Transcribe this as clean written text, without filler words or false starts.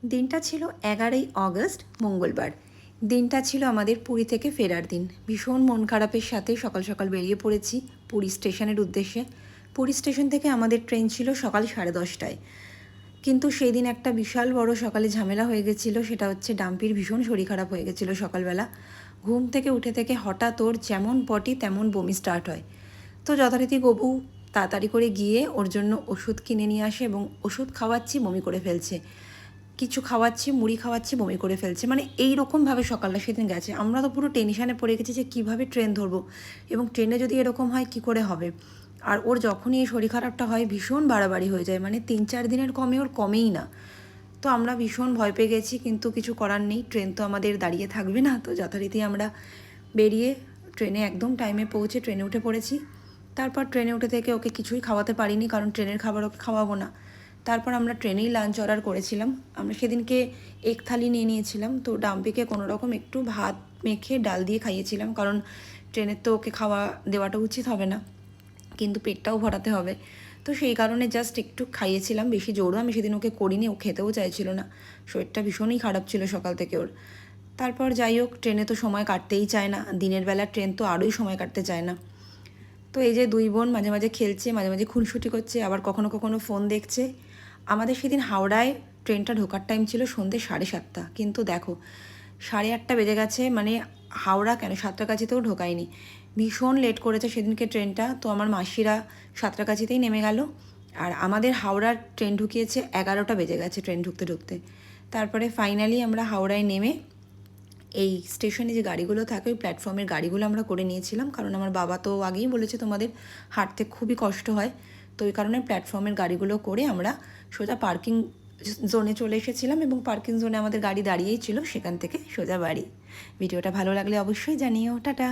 দিনটা ছিল 11ই অগস্ট, মঙ্গলবার। দিনটা ছিল আমাদের পুরী থেকে ফেরার দিন। ভীষণ মন খারাপের সাথে সকাল সকাল বেরিয়ে পড়েছি পুরী স্টেশনের উদ্দেশ্যে। পুরী স্টেশন থেকে আমাদের ট্রেন ছিল সকাল 10:30টায়। কিন্তু সেই দিন একটা বিশাল বড় সকালে ঝামেলা হয়ে গেছিলো, সেটা হচ্ছে ডাম্পির ভীষণ শরীর খারাপ হয়ে গেছিলো সকালবেলা। ঘুম থেকে উঠে থেকে হঠাৎ ওর যেমন পটি তেমন বমি স্টার্ট হয়। তো যথারীতি গবু তাড়াতাড়ি করে গিয়ে ওর জন্য ওষুধ কিনে নিয়ে আসে এবং ওষুধ খাওয়াচ্ছি বমি করে ফেলছে, কিছু খাওয়াচ্ছি মুড়ি খাওয়াচ্ছি বমি করে ফেলছে, মানে এই রকমভাবে সকালটা সেদিন গেছে। আমরা তো পুরো টেনশানে পড়ে গেছি যে কীভাবে ট্রেন ধরবো এবং ট্রেনে যদি এরকম হয় কী করে হবে। আর ওর যখনই এই শরীর খারাপটা হয় ভীষণ বাড়াবাড়ি হয়ে যায়, মানে 3-4 দিনের কমে ওর কমেই না। তো আমরা ভীষণ ভয় পেয়ে গেছি, কিন্তু কিছু করার নেই, ট্রেন তো আমাদের দাঁড়িয়ে থাকবে না। তো যথারীতি আমরা বেরিয়ে ট্রেনে একদম টাইমে পৌঁছে ট্রেনে উঠে পড়েছি। তারপর ট্রেনে উঠে থেকে ওকে কিছুই খাওয়াতে পারিনি, কারণ ট্রেনের খাবার ওকে খাওয়াবো না। তারপর আমরা ট্রেনেই লাঞ্চ অর্ডার করেছিলাম। আমরা সেদিনকে এক থালি নিয়ে নিয়েছিলাম। তো ডাম্পিকে কোনো রকম একটু ভাত মেখে ডাল দিয়ে খাইয়েছিলাম, কারণ ট্রেনের তো ওকে খাওয়া দেওয়াটা উচিত হবে না, কিন্তু পেটটাও ভরাতে হবে। তো সেই কারণে জাস্ট একটু খাইয়েছিলাম, বেশি জোরও আমি সেদিন ওকে করিনি, ও খেতেও চাইছিল না, শরীরটা ভীষণই খারাপ ছিল সকাল থেকে ওর। তারপর যাই হোক, ট্রেনে তো সময় কাটতেই চায় না, দিনের বেলা ট্রেন তো আরোই সময় কাটতে চায় না। তো এই যে দুই বোন মাঝে মাঝে খেলছে, মাঝে মাঝে খুনসুটি করছে, আবার কখনো কখনো ফোন দেখছে। আমাদের সেদিন হাওড়ায় ট্রেনটা ঢোকার টাইম ছিল সন্ধ্যে 7:30, কিন্তু দেখো 8:30 বেজে গেছে, মানে হাওড়া কেন সাঁতরাগাছিতেও ঢোকায়নি। ভীষণ লেট করেছে সেদিনকে ট্রেনটা। তো আমার মাসিরা সাঁতরাগাছিতেই নেমে গেল, আর আমাদের হাওড়ার ট্রেন ঢুকিয়েছে 11টা বেজে গেছে ট্রেন ঢুকতে ঢুকতে। তারপরে ফাইনালি আমরা হাওড়ায় নেমে এই স্টেশনে যে গাড়িগুলো থাকে ওই প্ল্যাটফর্মের গাড়িগুলো আমরা করে নিয়েছিলাম, কারণ আমার বাবা তো আগেই বলেছে তোমাদের হাঁটতে খুবই কষ্ট হয়। তো ওই কারণে প্ল্যাটফর্মের গাড়িগুলো করে আমরা সোজা পার্কিং জোনে চলে এসেছিলাম, এবং পার্কিং জোনে আমাদের গাড়ি দাঁড়িয়েই ছিল, সেখান থেকে সোজা বাড়ি। ভিডিওটা ভালো লাগলে অবশ্যই জানিও। টাটা।